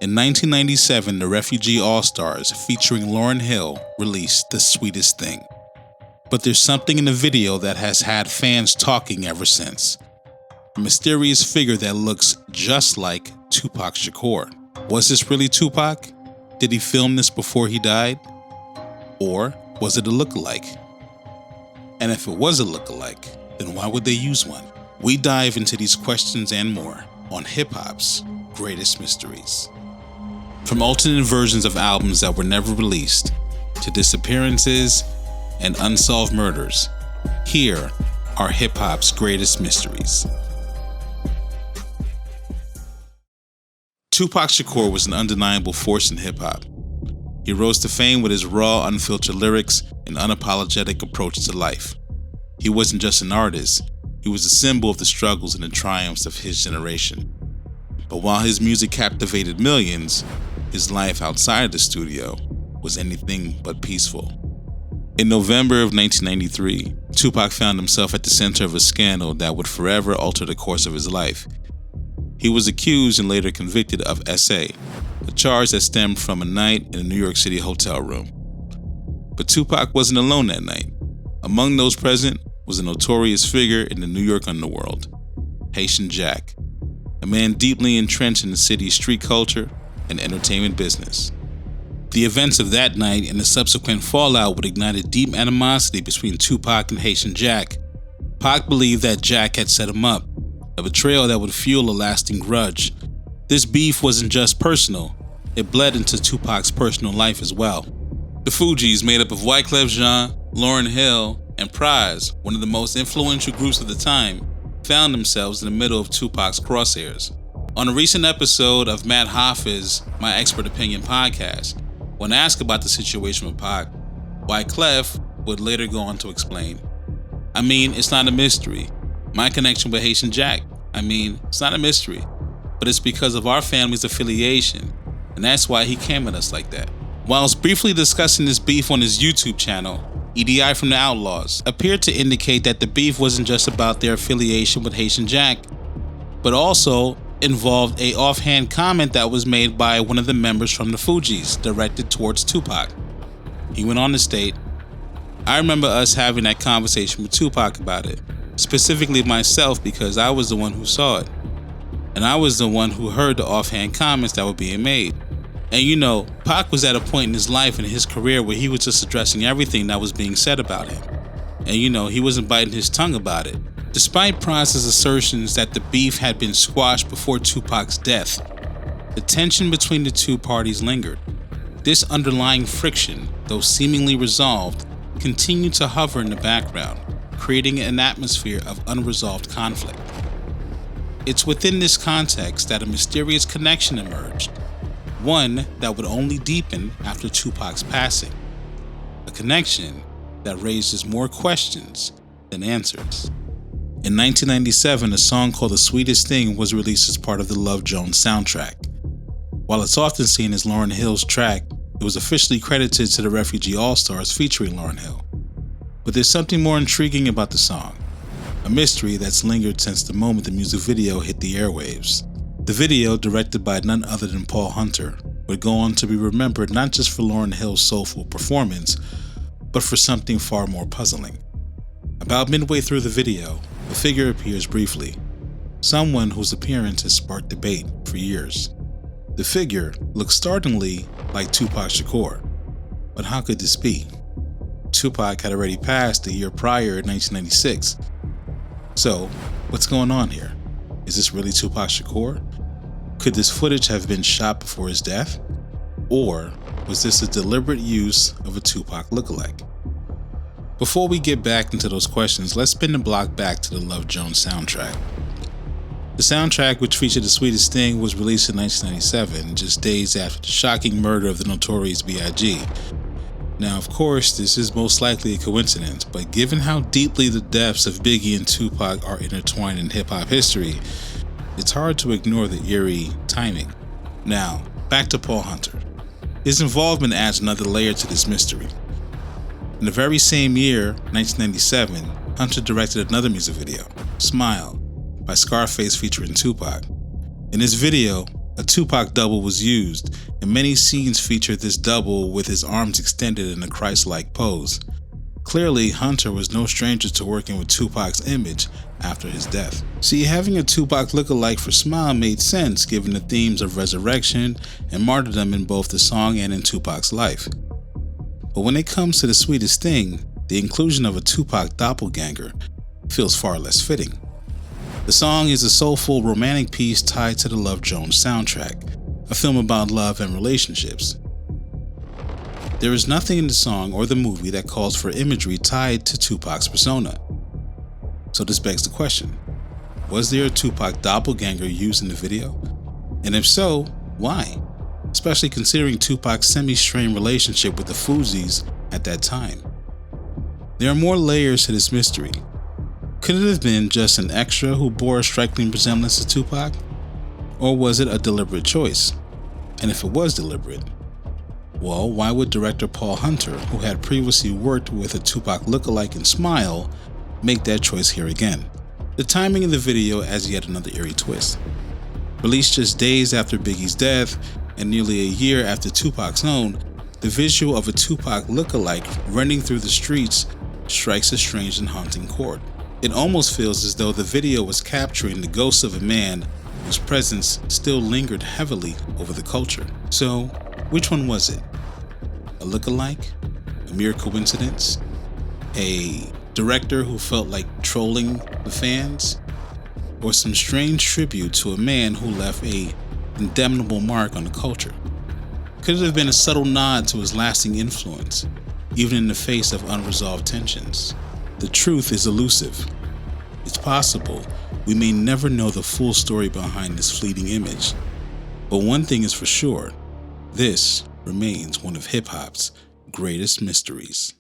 In 1997, the Refugee All-Stars featuring Lauryn Hill released The Sweetest Thing. But there's something in the video that has had fans talking ever since. A mysterious figure that looks just like Tupac Shakur. Was this really Tupac? Did he film this before he died? Or was it a lookalike? And if it was a lookalike, then why would they use one? We dive into these questions and more on hip-hop's greatest mysteries. From alternate versions of albums that were never released, to disappearances and unsolved murders, here are hip-hop's greatest mysteries. Tupac Shakur was an undeniable force in hip-hop. He rose to fame with his raw, unfiltered lyrics and unapologetic approach to life. He wasn't just an artist, he was a symbol of the struggles and the triumphs of his generation. But while his music captivated millions, his life outside of the studio was anything but peaceful. In November of 1993, Tupac found himself at the center of a scandal that would forever alter the course of his life. He was accused and later convicted of SA, a charge that stemmed from a night in a New York City hotel room. But Tupac wasn't alone that night. Among those present was a notorious figure in the New York underworld, Haitian Jack, a man deeply entrenched in the city's street culture and entertainment business. The events of that night and the subsequent fallout would ignite a deep animosity between Tupac and Haitian Jack. Pac believed that Jack had set him up, a betrayal that would fuel a lasting grudge. This beef wasn't just personal, it bled into Tupac's personal life as well. The Fugees, made up of Wyclef Jean, Lauryn Hill, and Prize, one of the most influential groups of the time, found themselves in the middle of Tupac's crosshairs. On a recent episode of Matt Hoffa's My Expert Opinion podcast, when asked about the situation with Pac, Wyclef would later go on to explain, "I mean, it's not a mystery. My connection with Haitian Jack, it's not a mystery, but it's because of our family's affiliation, and that's why he came at us like that." Whilst briefly discussing this beef on his YouTube channel, EDI from the Outlaws appeared to indicate that the beef wasn't just about their affiliation with Haitian Jack, but also involved an offhand comment that was made by one of the members from the Fugees directed towards Tupac. He went on to state, "I remember us having that conversation with Tupac about it, specifically myself because I was the one who saw it, and I was the one who heard the offhand comments that were being made. And Pac was at a point in his life and his career where he was just addressing everything that was being said about him. And he wasn't biting his tongue about it. Despite Price's assertions that the beef had been squashed before Tupac's death, the tension between the two parties lingered. This underlying friction, though seemingly resolved, continued to hover in the background, creating an atmosphere of unresolved conflict. It's within this context that a mysterious connection emerged, one that would only deepen after Tupac's passing, a connection that raises more questions than answers. In 1997, a song called The Sweetest Thing was released as part of the Love Jones soundtrack. While it's often seen as Lauryn Hill's track, it was officially credited to the Refugee All-Stars featuring Lauryn Hill. But there's something more intriguing about the song, a mystery that's lingered since the moment the music video hit the airwaves. The video, directed by none other than Paul Hunter, would go on to be remembered not just for Lauryn Hill's soulful performance, but for something far more puzzling. About midway through the video, a figure appears briefly, someone whose appearance has sparked debate for years. The figure looks startlingly like Tupac Shakur, but how could this be? Tupac had already passed a year prior in 1996. So, what's going on here? Is this really Tupac Shakur? Could this footage have been shot before his death? Or was this a deliberate use of a Tupac lookalike? Before we get back into those questions, let's spin the block back to the Love Jones soundtrack. The soundtrack, which featured The Sweetest Thing, was released in 1997, just days after the shocking murder of the notorious B.I.G. Now, of course, this is most likely a coincidence, but given how deeply the deaths of Biggie and Tupac are intertwined in hip-hop history, it's hard to ignore the eerie timing. Now, back to Paul Hunter. His involvement adds another layer to this mystery. In the very same year, 1997, Hunter directed another music video, Smile, by Scarface featuring Tupac. In this video, A Tupac double was used, and many scenes featured this double with his arms extended in a Christ-like pose. Clearly, Hunter was no stranger to working with Tupac's image after his death. See, having a Tupac lookalike for Smile made sense given the themes of resurrection and martyrdom in both the song and in Tupac's life. But when it comes to the Sweetest Thing, the inclusion of a Tupac doppelganger feels far less fitting. The song is a soulful, romantic piece tied to the Love Jones soundtrack, a film about love and relationships. There is nothing in the song or the movie that calls for imagery tied to Tupac's persona. So this begs the question, was there a Tupac doppelganger used in the video? And if so, why? Especially considering Tupac's semi-strained relationship with the Fugees at that time. There are more layers to this mystery. Could it have been just an extra who bore a striking resemblance to Tupac? Or was it a deliberate choice? And if it was deliberate, well, why would director Paul Hunter, who had previously worked with a Tupac lookalike in Smile, make that choice here again? The timing of the video adds yet another eerie twist. Released just days after Biggie's death and nearly a year after Tupac's own, the visual of a Tupac lookalike running through the streets strikes a strange and haunting chord. It almost feels as though the video was capturing the ghost of a man whose presence still lingered heavily over the culture. So, which one was it? A lookalike? A mere coincidence? A director who felt like trolling the fans? Or some strange tribute to a man who left an indelible mark on the culture? Could it have been a subtle nod to his lasting influence, even in the face of unresolved tensions? The truth is elusive. It's possible we may never know the full story behind this fleeting image. But one thing is for sure, this remains one of hip-hop's greatest mysteries.